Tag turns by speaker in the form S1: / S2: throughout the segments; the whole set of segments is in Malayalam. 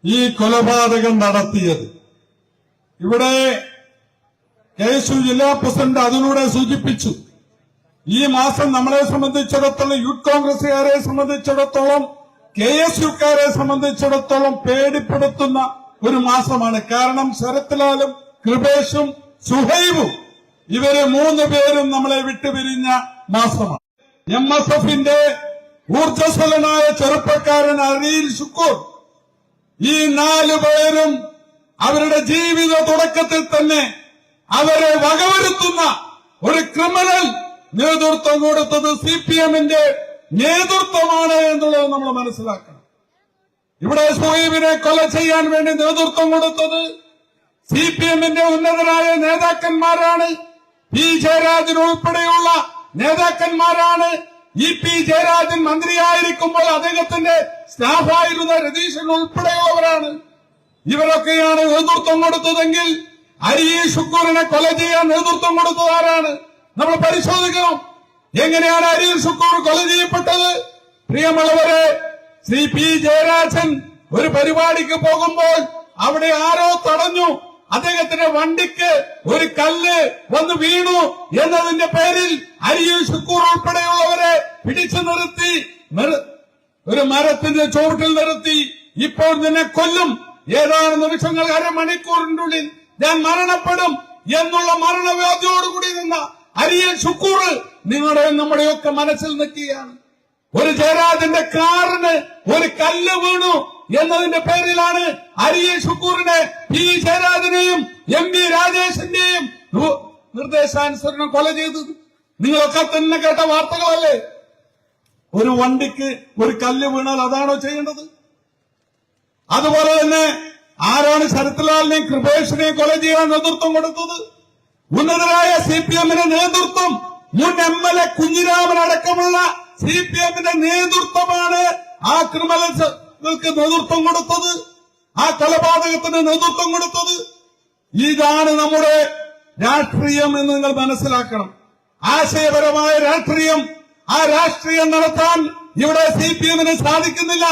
S1: ഈ കൊലപാതകം നടത്തിയത്. ഇവിടെ KSU ജില്ലാ പ്രസിഡന്റ് അതിലൂടെ സൂചിപ്പിച്ചു. ഈ മാസം നമ്മളെ സംബന്ധിച്ചിടത്തോളം, യൂത്ത് കോൺഗ്രസുകാരെ സംബന്ധിച്ചിടത്തോളം, KSUക്കാരെ സംബന്ധിച്ചിടത്തോളം പേടിപ്പെടുത്തുന്ന ഒരു മാസമാണ്. കാരണം ശരത് ലാലും കൃപേഷും സുഹൈബും ഇവര് 3 പേരും നമ്മളെ വിട്ടുപിരിഞ്ഞ മാസമാണ്. MSFന്റെ ഊർജ്ജസ്വലനായ ചെറുപ്പക്കാരൻ അരീൽ ശുക്കൂർ, ഈ 4 പേരും അവരുടെ ജീവിത തുടക്കത്തിൽ തന്നെ അവരെ വകവരുത്തുന്ന ഒരു ക്രിമിനൽ നേതൃത്വം കൊടുത്തത് CPMന്റെ നേതൃത്വമാണ് എന്നുള്ളത് നമ്മൾ മനസ്സിലാക്കണം. ഇവിടെ സുഹൈബിനെ കൊല ചെയ്യാൻ വേണ്ടി നേതൃത്വം കൊടുത്തത് CPMന്റെ ഉന്നതരായ നേതാക്കന്മാരാണ്. P. ജയരാജൻ ഉൾപ്പെടെയുള്ള നേതാക്കന്മാരാണ്. EP ജയരാജൻ മന്ത്രിയായിരിക്കുമ്പോൾ അദ്ദേഹത്തിന്റെ സ്റ്റാഫായിരുന്ന രതീശൻ ഉൾപ്പെടെയുള്ളവരാണ്. ഇവരൊക്കെയാണ് നേതൃത്വം കൊടുത്തതെങ്കിൽ അരീൽ ശുക്കൂറിനെ കൊല ചെയ്യാൻ നേതൃത്വം കൊടുത്തതാരാണ്? നമ്മൾ പരിശോധിക്കണം. എങ്ങനെയാണ് അരീൽ ശുക്കൂർ കൊല ചെയ്യപ്പെട്ടത്? പ്രിയമുള്ളവരെ, ശ്രീ P. ജയരാജൻ ഒരു പരിപാടിക്ക് പോകുമ്പോൾ അവിടെ ആരോ തടഞ്ഞു. അദ്ദേഹത്തിന്റെ വണ്ടിക്ക് ഒരു കല്ല് വന്ന് വീണു എന്നതിന്റെ പേരിൽ അരീൽ ശുക്കൂർ ഉൾപ്പെടെയുള്ളവരെ പിടിച്ചു നിർത്തി ഒരു മരത്തിന്റെ ചുവട്ടിൽ നിർത്തി ഇപ്പോൾ നിന്നെ കൊല്ലും, ഏതാനും നിമിഷങ്ങൾ, അരമണിക്കൂറിനുള്ളിൽ ഞാൻ മരണപ്പെടും എന്നുള്ള മരണവ്യാധിയോടുകൂടി നിന്ന അരീൽ ശുക്കൂർ നമ്മുടെയൊക്കെ മനസ്സിൽ നിൽക്കുകയാണ്. ഒരു ജയരാജന്റെ കാറിന് ഒരു കല്ല് വീണു എന്നതിന്റെ പേരിലാണ് അരീൽ ശുക്കൂറിനെ P. ജയരാജനെയും MP. രാജേഷിന്റെയും നിർദ്ദേശാനുസരണം കൊല ചെയ്തത്. നിങ്ങളൊക്കെ തന്നെ കേട്ട വാർത്തകളല്ലേ? ഒരു വണ്ടിക്ക് ഒരു കല്ല് വീണാൽ അതാണോ ചെയ്യേണ്ടത്? അതുപോലെ തന്നെ ആരാണ് ശരത് ലാലിനെയും കൃപേഷിനെയും കൊല ചെയ്യാൻ നേതൃത്വം കൊടുത്തത്? ഉന്നതരായ CPMന്റെ നേതൃത്വം, മുൻ MLA കുഞ്ഞിരാമൻ അടക്കമുള്ള CPMന്റെ നേതൃത്വമാണ് ആ ക്രിമിനൽക്ക് നേതൃത്വം കൊടുത്തത്, ആ കൊലപാതകത്തിന് നേതൃത്വം കൊടുത്തത്. ഇതാണ് നമ്മുടെ രാഷ്ട്രീയം എന്ന് നിങ്ങൾ മനസ്സിലാക്കണം. ആശയപരമായ രാഷ്ട്രീയം, ആ രാഷ്ട്രീയം നടത്താൻ ഇവിടെ CPMന് സാധിക്കുന്നില്ല.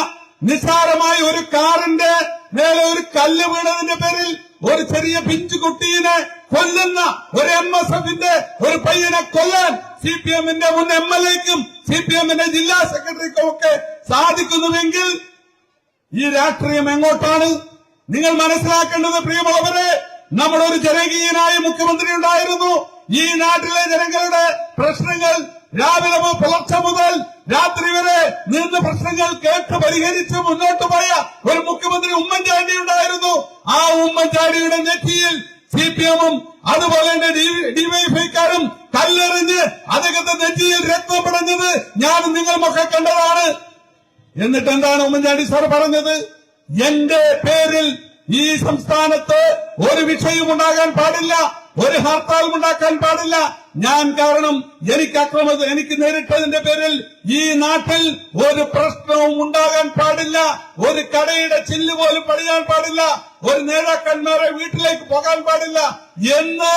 S1: നിസ്സാരമായ ഒരു കാറിന്റെ മേലെ ഒരു കല്ല് വീണതിന്റെ പേരിൽ ഒരു ചെറിയ പിഞ്ചു കുട്ടീനെ കൊല്ലുന്ന ഒരു MSFന്റെ ഒരു പയ്യനെ കൊല്ലാൻ CPMന്റെ മുൻ MLAക്കും CPMന്റെ ജില്ലാ സെക്രട്ടറിക്കും ഒക്കെ സാധിക്കുന്നുവെങ്കിൽ ഈ രാഷ്ട്രീയം എങ്ങോട്ടാണ്? നിങ്ങൾ മനസ്സിലാക്കേണ്ടത് പ്രിയമുള്ളവരെ, നമ്മുടെ ഒരു ജനകീയനായ മുഖ്യമന്ത്രി ഉണ്ടായിരുന്നു. ഈ നാട്ടിലെ ജനങ്ങളുടെ പ്രശ്നങ്ങൾ രാവിലെ പുലർച്ചെ മുതൽ രാത്രി വരെ നിന്ന് പ്രശ്നങ്ങൾ കേട്ട് പരിഹരിച്ച് മുന്നോട്ട് പോയ ഒരു മുഖ്യമന്ത്രി ഉമ്മൻചാണ്ടി ഉണ്ടായിരുന്നു. ആ ഉമ്മൻചാണ്ടിയുടെ നെറ്റിയിൽ CPMും അതുപോലെ തന്നെ DYFIക്കാരും കല്ലെറിഞ്ഞ് അദ്ദേഹത്തെ നെറ്റിയിൽ രക്തം പടഞ്ഞത് ഞാനും നിങ്ങളുമൊക്കെ കണ്ടതാണ്. എന്നിട്ട് എന്താണ് ഉമ്മൻചാണ്ടി സാർ പറഞ്ഞത്? എന്റെ പേരിൽ ഈ സംസ്ഥാനത്ത് ഒരു വിഷയവും ഉണ്ടാകാൻ പാടില്ല, ഒരു ഹർത്താലും ഉണ്ടാക്കാൻ പാടില്ല. ഞാൻ കാരണം എനിക്ക് നേരിട്ടതിന്റെ പേരിൽ ഈ നാട്ടിൽ ഒരു പ്രശ്നവും ഉണ്ടാകാൻ പാടില്ല, ഒരു കടയുടെ ചില്ല് പോലും പണിയാൻ പാടില്ല, ഒരു നേതാക്കന്മാരെ വീട്ടിലേക്ക് പോകാൻ പാടില്ല എന്ന്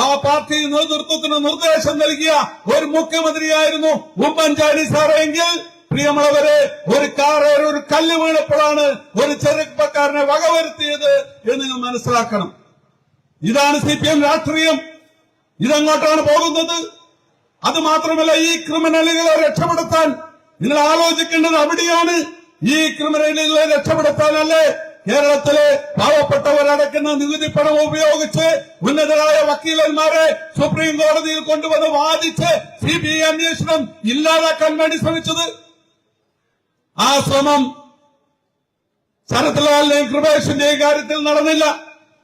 S1: ആ പാർട്ടി നേതൃത്വത്തിന് നിർദ്ദേശം നൽകിയ ഒരു മുഖ്യമന്ത്രിയായിരുന്നു ഉമ്മൻചാണ്ടി സാറെങ്കിൽ, പ്രിയമുള്ളവരെ, ഒരു കല്ല് വീണപ്പോഴാണ് ഒരു ചെറുപ്പക്കാരനെ വകവരുത്തിയത് എന്ന് നിങ്ങൾ മനസ്സിലാക്കണം. ഇതാണ് CPM രാഷ്ട്രീയം. ഇതെങ്ങോട്ടാണ് പോകുന്നത്? അത് മാത്രമല്ല, ഈ ക്രിമിനലുകളെ രക്ഷപ്പെടുത്താൻ നിങ്ങൾ ആലോചിക്കേണ്ടത് അവിടെയാണ്. ഈ ക്രിമിനലുകളെ രക്ഷപ്പെടുത്താനല്ലേ കേരളത്തിലെ പാവപ്പെട്ടവരടക്കുന്ന നികുതി പണം ഉപയോഗിച്ച് ഉന്നതരായ വക്കീലന്മാരെ സുപ്രീം കോടതിയിൽ കൊണ്ടുവന്ന് വാദിച്ച് CBI അന്വേഷണം ഇല്ലാതാക്കാൻ വേണ്ടി ശ്രമിച്ചത്? ആ ശ്രമം ശരത് ലാലിന്റെയും കൃപേഷിന്റെയും കാര്യത്തിൽ നടന്നില്ല.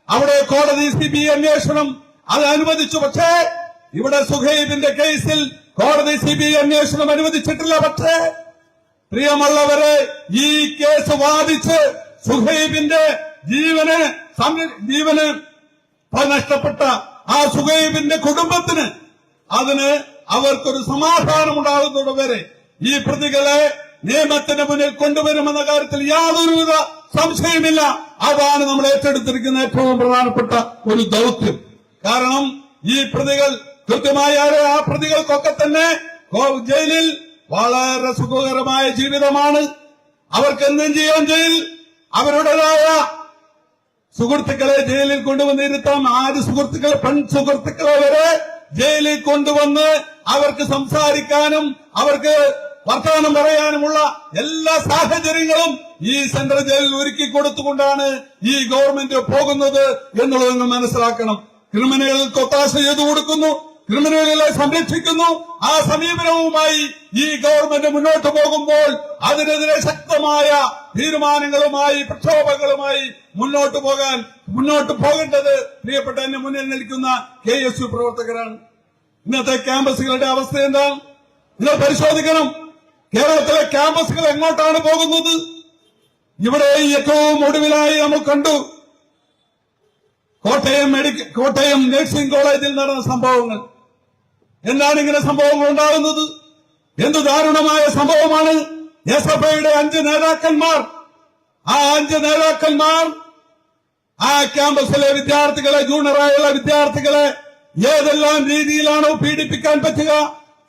S1: അവിടെ കോടതി CBI അന്വേഷണം അത് അനുവദിച്ചു. പക്ഷേ ഇവിടെ സുഹൈബിന്റെ കേസിൽ കോടതി CBI അന്വേഷണം അനുവദിച്ചിട്ടില്ല. പക്ഷേ പ്രിയമുള്ളവരെ, ഈ കേസ് വാദിച്ച് സുഹൈബിന്റെ ജീവന് നഷ്ടപ്പെട്ട ആ സുഹൈബിന്റെ കുടുംബത്തിന് അവർക്കൊരു സമാധാനം ഉണ്ടാകുന്നത് വരെ ഈ പ്രതികളെ നിയമത്തിന് മുന്നിൽ കൊണ്ടുവരുമെന്ന കാര്യത്തിൽ യാതൊരുവിധ സംശയമില്ല. അതാണ് നമ്മൾ ഏറ്റെടുത്തിരിക്കുന്ന ഏറ്റവും പ്രധാനപ്പെട്ട ഒരു ദൌത്യം. കാരണം ഈ പ്രതികൾ കൃത്യമായ ആ പ്രതികൾക്കൊക്കെ തന്നെ ജയിലിൽ വളരെ സുഖകരമായ ജീവിതമാണ്. അവർക്ക് എന്തും ചെയ്യാൻ ജയിൽ. അവരുടേതായ സുഹൃത്തുക്കളെ ജയിലിൽ കൊണ്ടുവന്നിരുത്താം. ആര് സുഹൃത്തുക്കളെ, പെൺ സുഹൃത്തുക്കളെ വരെ ജയിലിൽ കൊണ്ടുവന്ന് അവർക്ക് സംസാരിക്കാനും അവർക്ക് വർത്തമാനം പറയാനുമുള്ള എല്ലാ സാഹചര്യങ്ങളും ഈ സെൻട്രൽ ജയിലിൽ ഒരുക്കി കൊടുത്തുകൊണ്ടാണ് ഈ ഗവൺമെന്റ് പോകുന്നത് എന്നുള്ളത് നിങ്ങൾ മനസ്സിലാക്കണം. ക്രിമിനലുകൾക്ക് ഒത്താശ ചെയ്തു കൊടുക്കുന്നു, ക്രിമിനലുകളെ സംരക്ഷിക്കുന്നു. ആ സമീപനവുമായി ഈ ഗവൺമെന്റ് മുന്നോട്ട് പോകുമ്പോൾ അതിനെതിരെ ശക്തമായ തീരുമാനങ്ങളുമായി പ്രക്ഷോഭങ്ങളുമായി മുന്നോട്ട് പോകേണ്ടത് പ്രിയപ്പെട്ട എന്നെ മുന്നിൽ നിൽക്കുന്ന KSU പ്രവർത്തകരാണ്. ഇന്നത്തെ ക്യാമ്പസുകളുടെ അവസ്ഥ എന്താണ് നിങ്ങൾ പരിശോധിക്കണം. കേരളത്തിലെ ക്യാമ്പസുകൾ എങ്ങോട്ടാണ് പോകുന്നത്? ഇവിടെ ഏറ്റവും ഒടുവിലായി നമ്മൾ കണ്ടു കോട്ടയം നഴ്സിംഗ് കോളേജിൽ നടന്ന സംഭവങ്ങൾ. എന്താണ് ഇങ്ങനെ സംഭവങ്ങൾ ഉണ്ടാകുന്നത്? എന്തു ദാരുണമായ സംഭവമാണ്. SFIയുടെ 5 നേതാക്കന്മാർ, ആ 5 നേതാക്കന്മാർ ആ ക്യാമ്പസിലെ വിദ്യാർത്ഥികളെ, ജൂനിയറായുള്ള വിദ്യാർത്ഥികളെ ഏതെല്ലാം രീതിയിലാണോ പീഡിപ്പിക്കാൻ പറ്റുക,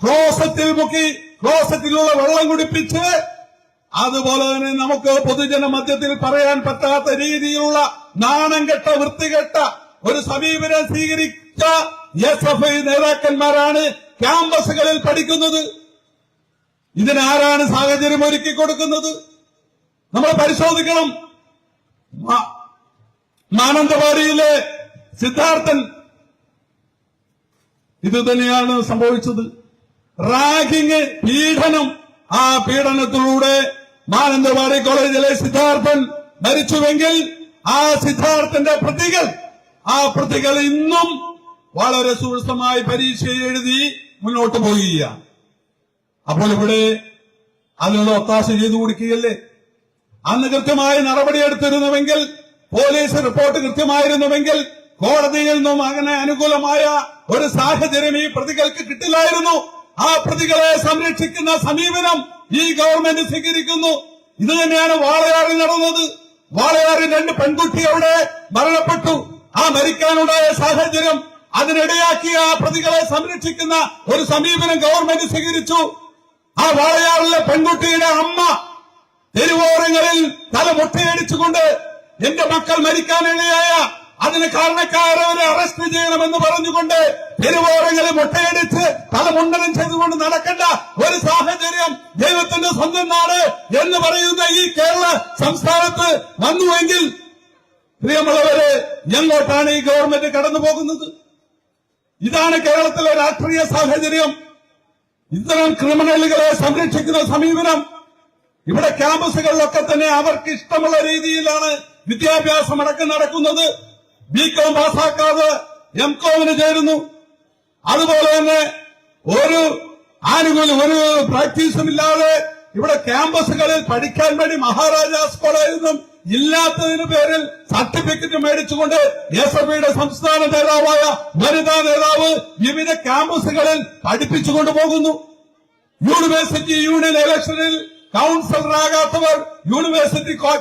S1: ക്ലോസറ്റിൽ മുക്കി ക്ലോസറ്റിലുള്ള വെള്ളം കുടിപ്പിച്ച്, അതുപോലെ തന്നെ നമുക്ക് പൊതുജന മധ്യത്തിൽ പറയാൻ പറ്റാത്ത രീതിയിലുള്ള നാണം കെട്ട വൃത്തികെട്ട ഒരു സമീപനം സ്വീകരിച്ച SFI നേതാക്കന്മാരാണ് ക്യാമ്പസുകളിൽ പഠിക്കുന്നത്. ഇതിനാരാണ് സാഹചര്യം ഒരുക്കി കൊടുക്കുന്നത്? നമ്മൾ പരിശോധിക്കണം. മാനന്തവാടിയിലെ സിദ്ധാർത്ഥൻ ഇത് തന്നെയാണ് സംഭവിച്ചത്. റാഗിങ്, പീഡനം. ആ പീഡനത്തിലൂടെ മാനന്തവാടി കോളേജിലെ സിദ്ധാർത്ഥൻ മരിച്ചുവെങ്കിൽ ആ സിദ്ധാർത്ഥന്റെ പ്രതികൾ ഇന്നും വളരെ സൂക്ഷ്മമായി പരീക്ഷ എഴുതി മുന്നോട്ട് പോവുകയാണ്. അപ്പോൾ ഇവിടെ അതിനുള്ള ഒത്താശ ചെയ്തു കൊടുക്കുകയല്ലേ? അന്ന് കൃത്യമായി നടപടിയെടുത്തിരുന്നുവെങ്കിൽ, പോലീസ് റിപ്പോർട്ട് കൃത്യമായിരുന്നുവെങ്കിൽ കോടതിയിൽ നിന്നും അങ്ങനെ അനുകൂലമായ ഒരു സാഹചര്യം ഈ പ്രതികൾക്ക് കിട്ടില്ലായിരുന്നു. ആ പ്രതികളെ സംരക്ഷിക്കുന്ന സമീപനം ഈ ഗവൺമെന്റ് സ്വീകരിക്കുന്നു. ഇത് തന്നെയാണ് വാളയാറിൽ നടന്നത്. വാളയാറിൽ 2 പെൺകുട്ടി അവിടെ മരണപ്പെട്ടു. ആ മരിക്കാനുണ്ടായ സാഹചര്യം, അതിനിടയാക്കിയ ആ പ്രതികളെ സംരക്ഷിക്കുന്ന ഒരു സമീപനം ഗവൺമെന്റ് സ്വീകരിച്ചു. ആ വാളയാറിലെ പെൺകുട്ടിയുടെ അമ്മ തെരുവോരങ്ങളിൽ തല മുട്ടയടിച്ചുകൊണ്ട് എന്റെ മക്കൾ മരിക്കാനിടയായ അതിന് കാരണക്കാരവരെ അറസ്റ്റ് ചെയ്യണമെന്ന് പറഞ്ഞുകൊണ്ട് തെരുവോരങ്ങളിൽ മുട്ടയടിച്ച് തല മുണ്ടനം ചെയ്തുകൊണ്ട് നടക്കേണ്ട ഒരു സാഹചര്യം ദൈവത്തിന്റെ സ്വന്തം നാട് എന്ന് പറയുന്ന ഈ കേരള സംസ്ഥാനത്ത് വന്നുവെങ്കിൽ പ്രിയമുള്ളവരെ, എങ്ങോട്ടാണ് ഈ ഗവൺമെന്റ് കടന്നു പോകുന്നത്? ഇതാണ് കേരളത്തിലെ രാഷ്ട്രീയ സാഹചര്യം. ഇത്തരം ക്രിമിനലുകളെ സംരക്ഷിക്കുന്ന സമീപനം. ഇവിടെ ക്യാമ്പസുകളിലൊക്കെ തന്നെ അവർക്ക് ഇഷ്ടമുള്ള രീതിയിലാണ് വിദ്യാഭ്യാസം അടക്കം നടക്കുന്നത്. BCom പാസ്സാക്കാതെ MComന് ചേരുന്നു. അതുപോലെ തന്നെ ഒരു പ്രാക്ടീസും ഇല്ലാതെ ഇവിടെ ക്യാമ്പസുകളിൽ പഠിക്കാൻ വേണ്ടി മഹാരാജാസ് കോളേജിൽ ഇല്ലാത്തതിന് പേരിൽ സർട്ടിഫിക്കറ്റ് മേടിച്ചുകൊണ്ട് SFIയുടെ സംസ്ഥാന നേതാവായ വനിതാ നേതാവ് വിവിധ ക്യാമ്പസുകളിൽ പഠിപ്പിച്ചുകൊണ്ട് പോകുന്നു. യൂണിവേഴ്സിറ്റി യൂണിയൻ ഇലക്ഷനിൽ കൌൺസിലറാകാത്തവർ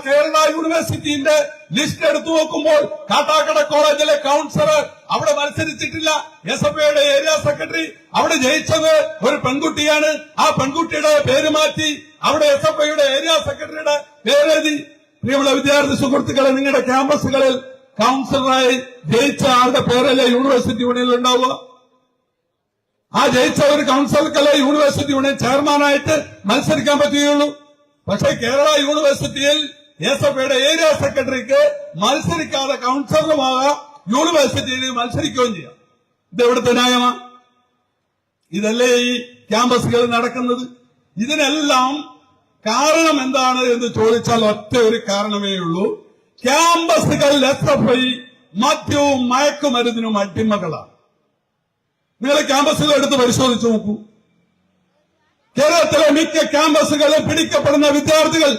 S1: കേരള യൂണിവേഴ്സിറ്റിന്റെ ലിസ്റ്റ് എടുത്തു നോക്കുമ്പോൾ കാട്ടാക്കട കോളേജിലെ കൌൺസിലർ അവിടെ മത്സരിച്ചിട്ടില്ല. SFIയുടെ ഏരിയ സെക്രട്ടറി അവിടെ ജയിച്ചത് ഒരു പെൺകുട്ടിയാണ്. ആ പെൺകുട്ടിയുടെ പേര് മാറ്റി അവിടെ SFIയുടെ ഏരിയ സെക്രട്ടറിയുടെ പേരെഴുതി. പ്രിയമുള്ള വിദ്യാർത്ഥി സുഹൃത്തുക്കളെ, നിങ്ങളുടെ ക്യാമ്പസുകളിൽ കൌൺസിലറായി ജയിച്ച ആളുടെ പേരല്ലേ യൂണിവേഴ്സിറ്റി യൂണിയനിൽ ഉണ്ടാവുക? ആ ജയിച്ച ഒരു കൌൺസിലർക്കല്ലേ യൂണിവേഴ്സിറ്റി യൂണിയൻ ചെയർമാനായിട്ട് മത്സരിക്കാൻ പറ്റുകയുള്ളൂ. പക്ഷേ കേരള യൂണിവേഴ്സിറ്റിയിൽ SFIയുടെ ഏരിയ സെക്രട്ടറിക്ക് മത്സരിക്കാതെ കൌൺസിലറുമാകാം, യൂണിവേഴ്സിറ്റിയിൽ മത്സരിക്കുകയും ചെയ്യാം. ഇത് എവിടുത്തെ ന്യായമാ? ഇതല്ലേ ഈ ക്യാമ്പസുകളിൽ നടക്കുന്നത്? ഇതിനെല്ലാം കാരണം എന്താണ് എന്ന് ചോദിച്ചാൽ ഒറ്റ ഒരു കാരണമേ ഉള്ളൂ. ക്യാമ്പസുകളിൽ SFI മദ്യവും മയക്കുമരുന്നിനും അടിമകളാണ്. നിങ്ങൾ ക്യാമ്പസുകൾ എടുത്ത് പരിശോധിച്ചു നോക്കൂ. കേരളത്തിലെ മിക്ക ക്യാമ്പസുകളിൽ പിടിക്കപ്പെടുന്ന വിദ്യാർത്ഥികൾ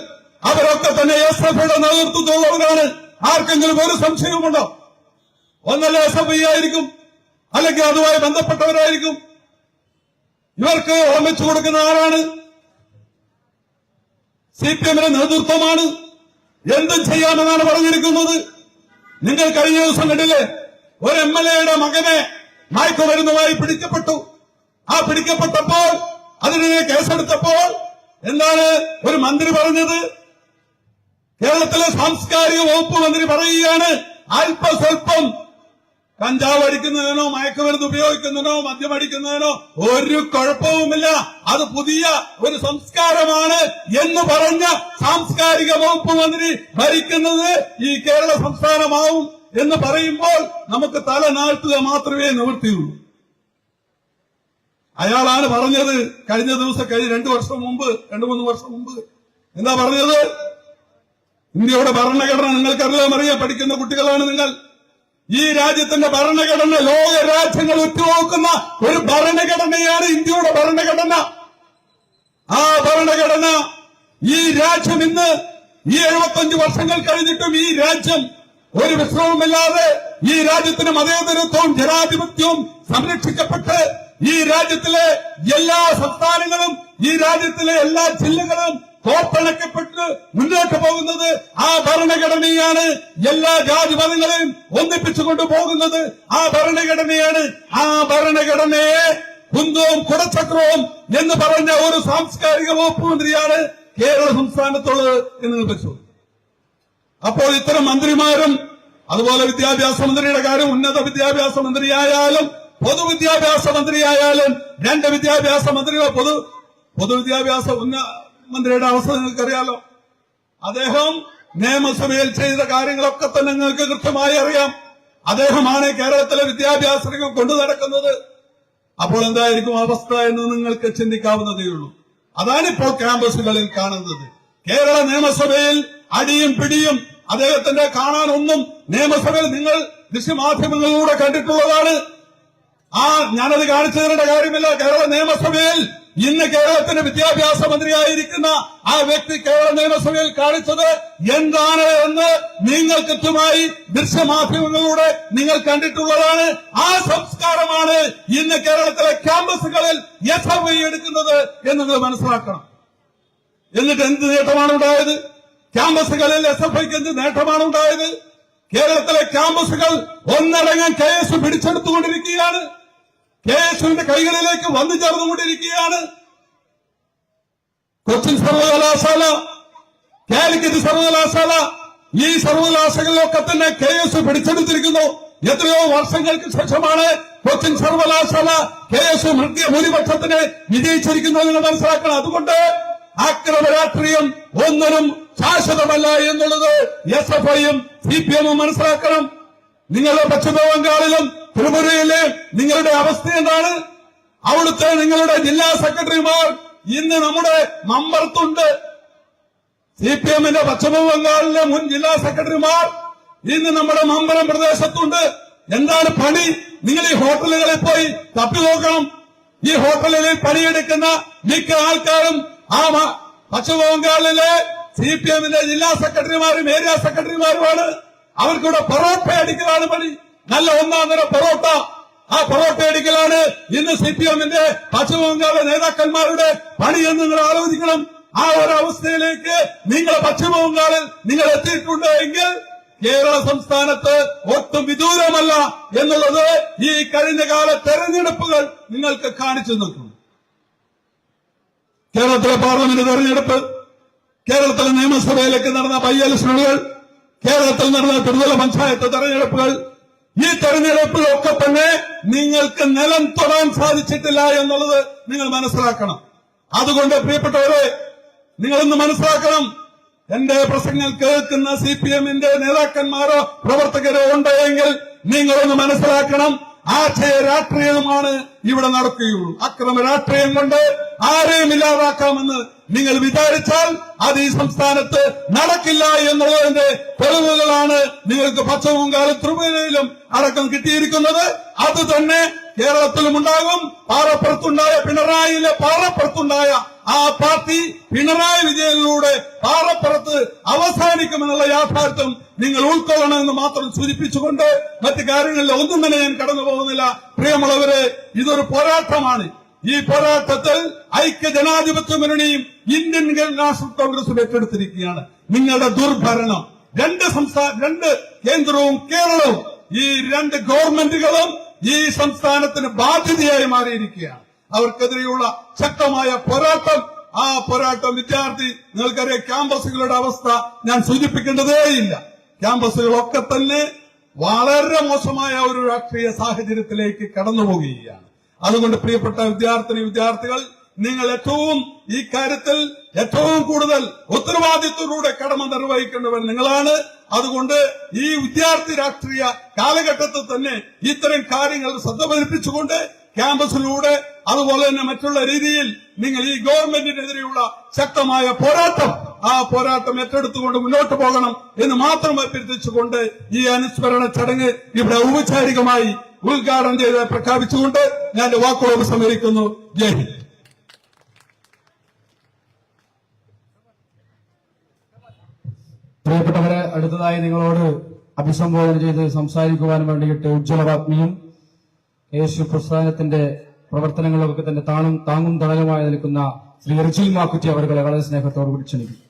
S1: അവരൊക്കെ തന്നെ SFIയുടെ നേതൃത്വത്തിലുള്ളവരാണ്. ആർക്കെങ്കിലും ഒരു സംശയവുമുണ്ടോ? ഒന്നല്ല SFI ആയിരിക്കും, അല്ലെങ്കിൽ അതുമായി ബന്ധപ്പെട്ടവരായിരിക്കും. ഇവർക്ക് ഓർമ്മിച്ചു കൊടുക്കുന്ന ആരാണ്? CPMന്റെ നേതൃത്വമാണ്. എന്തും ചെയ്യാമെന്നാണ് പറഞ്ഞിരിക്കുന്നത്. നിങ്ങൾ കഴിഞ്ഞ ദിവസം കണ്ടില്ലേ, ഒരു MLAയുടെ മകനെ മയക്കുമരുന്നുമായി പിടിക്കപ്പെട്ടു. ആ പിടിക്കപ്പെട്ടപ്പോൾ അതിനെതിരെ കേസെടുത്തപ്പോൾ എന്താണ് ഒരു മന്ത്രി പറഞ്ഞത്? കേരളത്തിലെ സാംസ്കാരിക വകുപ്പ് മന്ത്രി പറയുകയാണ് അല്പസ്വല്പം കഞ്ചാവ് അടിക്കുന്നതിനോ മയക്കുമരുന്ന് ഉപയോഗിക്കുന്നതിനോ മദ്യം അടിക്കുന്നതിനോ ഒരു കുഴപ്പവുമില്ല, അത് പുതിയ ഒരു സംസ്കാരമാണ് എന്ന് പറഞ്ഞ സാംസ്കാരിക വകുപ്പ് മന്ത്രി ഭരിക്കുന്നത് ഈ കേരള സംസ്ഥാനമാവും എന്ന് പറയുമ്പോൾ നമുക്ക് തല നാഴ്ത്തുക മാത്രമേ നിവൃത്തിയുള്ളൂ. അയാളാണ് പറഞ്ഞത് കഴിഞ്ഞ ദിവസം 2 വർഷം മുമ്പ് 2-3 വർഷം മുമ്പ് എന്താ പറഞ്ഞത്? ഇന്ത്യയുടെ ഭരണഘടന നിങ്ങൾക്കറിയാം, പഠിക്കുന്ന കുട്ടികളാണ് നിങ്ങൾ. ഈ രാജ്യത്തിന്റെ ഭരണഘടന ലോക രാജ്യങ്ങൾ ഉറ്റുനോക്കുന്ന ഒരു ഭരണഘടനയാണ് ഇന്ത്യയുടെ ഭരണഘടന. ആ ഭരണഘടന ഈ രാജ്യം ഇന്ന് ഈ 75 വർഷങ്ങൾ കഴിഞ്ഞിട്ടും ഈ രാജ്യം ഒരു വിശ്രമമില്ലാതെ ഈ രാജ്യത്തിന് മതേതരത്വവും ജനാധിപത്യവും സംരക്ഷിക്കപ്പെട്ട് ഈ രാജ്യത്തിലെ എല്ലാ സംസ്ഥാനങ്ങളും ഈ രാജ്യത്തിലെ എല്ലാ ജില്ലകളും കോർത്തിണക്കപ്പെട്ട് മുന്നോട്ട് പോകുന്നത് ആ ഭരണഘടനയാണ്. എല്ലാ ജാതി മതങ്ങളെയും ഒന്നിപ്പിച്ചുകൊണ്ട് പോകുന്നത് ആ ഭരണഘടനയാണ്. ആ ഭരണഘടനയെ കുന്തവും കുടച്ചക്രവും എന്ന് പറഞ്ഞ ഒരു സാംസ്കാരിക വകുപ്പ് മന്ത്രിയാണ് കേരള സംസ്ഥാനത്തുള്ളത് എന്ന് നിർദ്ദേശിച്ചു. അപ്പോൾ ഇത്തരം മന്ത്രിമാരും അതുപോലെ വിദ്യാഭ്യാസ മന്ത്രിയുടെ കാര്യം, ഉന്നത വിദ്യാഭ്യാസ മന്ത്രിയായാലും പൊതുവിദ്യാഭ്യാസ മന്ത്രിയായാലും 2 വിദ്യാഭ്യാസ മന്ത്രികൾ, പൊതുവിദ്യാഭ്യാസ മന്ത്രിയുടെ അവസ്ഥ നിങ്ങൾക്കറിയാലോ. അദ്ദേഹം നിയമസഭയിൽ ചെയ്ത കാര്യങ്ങളൊക്കെ തന്നെ നിങ്ങൾക്ക് കൃത്യമായി അറിയാം. അദ്ദേഹമാണ് കേരളത്തിലെ വിദ്യാഭ്യാസ രംഗം കൊണ്ടു നടക്കുന്നത്. അപ്പോൾ എന്തായിരിക്കും അവസ്ഥ എന്ന് നിങ്ങൾക്ക് ചിന്തിക്കാവുന്നതേയുള്ളൂ. അതാണിപ്പോൾ ക്യാമ്പസുകളിൽ കാണുന്നത്. കേരള നിയമസഭയിൽ അടിയും പിടിയും അദ്ദേഹത്തിന്റെ കാണാനൊന്നും നിയമസഭയിൽ നിങ്ങൾ ദൃശ്യമാധ്യമങ്ങളിലൂടെ കണ്ടിട്ടുള്ളതാണ്. ഞാനത് കാണിച്ചു തരേണ്ട കാര്യമില്ല. കേരള നിയമസഭയിൽ ഇന്ന് കേരളത്തിന്റെ വിദ്യാഭ്യാസ മന്ത്രിയായിരിക്കുന്ന ആ വ്യക്തി കേരള നിയമസഭയിൽ കാണിച്ചത് എന്താണ് എന്ന് നിങ്ങൾ കൃത്യമായി ദൃശ്യമാധ്യമങ്ങളിലൂടെ നിങ്ങൾ കണ്ടിട്ടുള്ളതാണ്. ആ സംസ്കാരമാണ് ഇന്ന് കേരളത്തിലെ ക്യാമ്പസുകളിൽ SFI എടുക്കുന്നത് എന്ന് നിങ്ങൾ മനസ്സിലാക്കണം. എന്നിട്ട് എന്ത് നേട്ടമാണ് ഉണ്ടായത്? ക്യാമ്പസുകളിൽ SFIക്ക് എന്ത് നേട്ടമാണ് ഉണ്ടായത്? കേരളത്തിലെ ക്യാമ്പസുകൾ ഒന്നടങ്കം KS പിടിച്ചെടുത്തുകൊണ്ടിരിക്കുകയാണ്. KSന്റെ കൈകളിലേക്ക് വന്നു ചേർന്നുകൊണ്ടിരിക്കുകയാണ്. കൊച്ചിൻ സർവകലാശാല, കാലിക്കറ്റ് സർവകലാശാല, ഈ സർവകലാശാലകളിലൊക്കെ തന്നെ KS പിടിച്ചെടുത്തിരിക്കുന്നു. എത്രയോ വർഷങ്ങൾക്ക് ശേഷമാണ് കൊച്ചിൻ സർവകലാശാല KS ഭൂരിപക്ഷത്തിന് വിജയിച്ചിരിക്കുന്നത് നിങ്ങൾ മനസ്സിലാക്കണം. അതുകൊണ്ട് ആക്രമ രാഷ്ട്രീയം ഒന്നിനും ശാശ്വതമല്ല എന്നുള്ളത് SFIയും CPMഉം മനസ്സിലാക്കണം. നിങ്ങളുടെ പശ്ചിമ ബംഗാളിലും ത്രിപുരയിലെ നിങ്ങളുടെ അവസ്ഥ എന്താണ്? അവിടുത്തെ നിങ്ങളുടെ ജില്ലാ സെക്രട്ടറിമാർ ഇന്ന് നമ്മുടെ മമ്പർത്തുണ്ട്. CPMന്റെ പശ്ചിമ ബംഗാളിലെ മുൻ ജില്ലാ സെക്രട്ടറിമാർ ഇന്ന് നമ്മുടെ മമ്പലം പ്രദേശത്തുണ്ട്. എന്താണ് പണി? നിങ്ങൾ ഈ ഹോട്ടലുകളിൽ പോയി തപ്പി നോക്കണം. ഈ ഹോട്ടലുകളിൽ പണിയെടുക്കുന്ന മിക്ക ആൾക്കാരും ആ പശ്ചിമ ബംഗാളിലെ CPMന്റെ ജില്ലാ സെക്രട്ടറിമാരും ഏരിയ സെക്രട്ടറിമാരുമാണ്. അവർക്കിവിടെ പൊറോട്ട അടിക്കലാണ് പണി. നല്ല ഒന്നാന്തരം പൊറോട്ട. ആ പൊറോട്ട അടിക്കലാണ് ഇന്ന് CPMന്റെ പശ്ചിമ ബംഗാളിലെ നേതാക്കന്മാരുടെ പണിയെന്ന് നിങ്ങൾ ആലോചിക്കണം. ആ ഒരു അവസ്ഥയിലേക്ക് നിങ്ങൾ പശ്ചിമ ബംഗാളിൽ നിങ്ങൾ എത്തിയിട്ടുണ്ട് എങ്കിൽ കേരള സംസ്ഥാനത്ത് ഒട്ടും വിദൂരമല്ല എന്നുള്ളത് ഈ കഴിഞ്ഞ കാല തെരഞ്ഞെടുപ്പുകൾ നിങ്ങൾക്ക് കാണിച്ചു നിൽക്കുന്നു. കേരളത്തിലെ പാർലമെന്റ് തെരഞ്ഞെടുപ്പ്, കേരളത്തിലെ നിയമസഭയിലേക്ക് നടന്ന ബൈ ഇലക്ഷനുകൾ, കേരളത്തിൽ നടന്ന ത്രിതല പഞ്ചായത്ത് തെരഞ്ഞെടുപ്പുകൾ, ഈ തെരഞ്ഞെടുപ്പിലൊക്കെ തന്നെ നിങ്ങൾക്ക് നിലം തൊടാൻ സാധിച്ചിട്ടില്ല എന്നുള്ളത് നിങ്ങൾ മനസ്സിലാക്കണം. അതുകൊണ്ട് പ്രിയപ്പെട്ടവരെ, നിങ്ങളിന്ന് മനസ്സിലാക്കണം, എന്റെ പ്രസംഗങ്ങൾ കേൾക്കുന്ന CPMന്റെ നേതാക്കന്മാരോ പ്രവർത്തകരോ ഉണ്ടെങ്കിൽ നിങ്ങളൊന്ന് മനസ്സിലാക്കണം, ആശയ രാഷ്ട്രീയമാണ് ഇവിടെ നടക്കുകയുള്ളൂ. അക്രമ രാഷ്ട്രീയം കൊണ്ട് ആരെയും ഇല്ലാതാക്കാമെന്ന് നിങ്ങൾ വിചാരിച്ചാൽ അത് ഈ സംസ്ഥാനത്ത് നടക്കില്ല എന്നുള്ളതിന്റെ തെളിവുകളാണ് നിങ്ങൾക്ക് പശ്ചിമ ബംഗാളും ത്രിപുരയിലും അടക്കം കിട്ടിയിരിക്കുന്നത്. അത് തന്നെ കേരളത്തിലും ഉണ്ടാകും. പാറപ്പുറത്തുണ്ടായ പിണറായിയിലെ പാറപ്പുറത്തുണ്ടായ ആ പാർട്ടി പിണറായി വിജയനിലൂടെ പാറപ്പുറത്ത് അവസാനിക്കുമെന്നുള്ള യാഥാർത്ഥ്യം നിങ്ങൾ ഉൾക്കൊള്ളണമെന്ന് മാത്രം സൂചിപ്പിച്ചുകൊണ്ട് മറ്റു കാര്യങ്ങളിൽ ഒന്നും തന്നെ ഞാൻ കടന്നു പോകുന്നില്ല. പ്രിയമുള്ളവരെ, ഇതൊരു പോരാട്ടമാണ്. ഈ പോരാട്ടത്തിൽ ഐക്യ ജനാധിപത്യ മുന്നണിയും ഇന്ത്യൻ നാഷണൽ കോൺഗ്രസും ഏറ്റെടുത്തിരിക്കുകയാണ്. നിങ്ങളുടെ ദുർഭരണം, 2 കേന്ദ്രവും കേരളവും, ഈ 2 ഗവൺമെന്റുകളും ഈ സംസ്ഥാനത്തിന് ബാധ്യതയായി മാറിയിരിക്കുകയാണ്. അവർക്കെതിരെയുള്ള ശക്തമായ പോരാട്ടം ആ പോരാട്ടം വിദ്യാർത്ഥി, നിങ്ങൾക്കറിയാം ക്യാമ്പസുകളുടെ അവസ്ഥ ഞാൻ സൂചിപ്പിക്കേണ്ടതേയില്ല. ക്യാമ്പസുകളൊക്കെ തന്നെ വളരെ മോശമായ ഒരു രാഷ്ട്രീയ സാഹചര്യത്തിലേക്ക് കടന്നുപോകുകയാണ്. അതുകൊണ്ട് പ്രിയപ്പെട്ട വിദ്യാർത്ഥികൾ, നിങ്ങൾ ഈ കാര്യത്തിൽ ഏറ്റവും കൂടുതൽ ഉത്തരവാദിത്വത്തോടെ കടമ നിർവഹിക്കേണ്ടവർ നിങ്ങളാണ്. അതുകൊണ്ട് ഈ വിദ്യാർത്ഥി രാഷ്ട്രീയ കാലഘട്ടത്തിൽ തന്നെ ഇത്തരം കാര്യങ്ങൾ ശ്രദ്ധ പതിപ്പിച്ചുകൊണ്ട് ക്യാമ്പസിലൂടെ അതുപോലെ തന്നെ മറ്റുള്ള രീതിയിൽ നിങ്ങൾ ഈ ഗവൺമെന്റിനെതിരെയുള്ള ശക്തമായ ആ പോരാട്ടം ഏറ്റെടുത്തുകൊണ്ട് മുന്നോട്ട് പോകണം എന്ന് മാത്രം അഭ്യർത്ഥിച്ചുകൊണ്ട് ഈ അനുസ്മരണ ചടങ്ങ് ഇവിടെ ഔപചാരികമായി ഉദ്ഘാടനം ചെയ്ത് പ്രഖ്യാപിച്ചുകൊണ്ട് ഞാൻ എന്റെ വാക്കുകൾ ഉപസംഹരിക്കുന്നു. ജയ് ഹിന്ദ്.
S2: പ്രിയപ്പെട്ടവരെ, അടുത്തതായി നിങ്ങളോട് അഭിസംബോധന ചെയ്ത് സംസാരിക്കുവാൻ വേണ്ടിയിട്ട് ഉജ്ജ്വലവാഗ്മിയും യേശു പ്രസ്ഥാനത്തിന്റെ പ്രവർത്തനങ്ങളൊക്കെ തന്നെ താങ്ങും തണലുമായി നിൽക്കുന്ന ശ്രീ റിജിൽ മാക്കുറ്റി അവരുടെ വളരെ സ്നേഹത്തോട് കൂടി ക്ഷണിക്കും.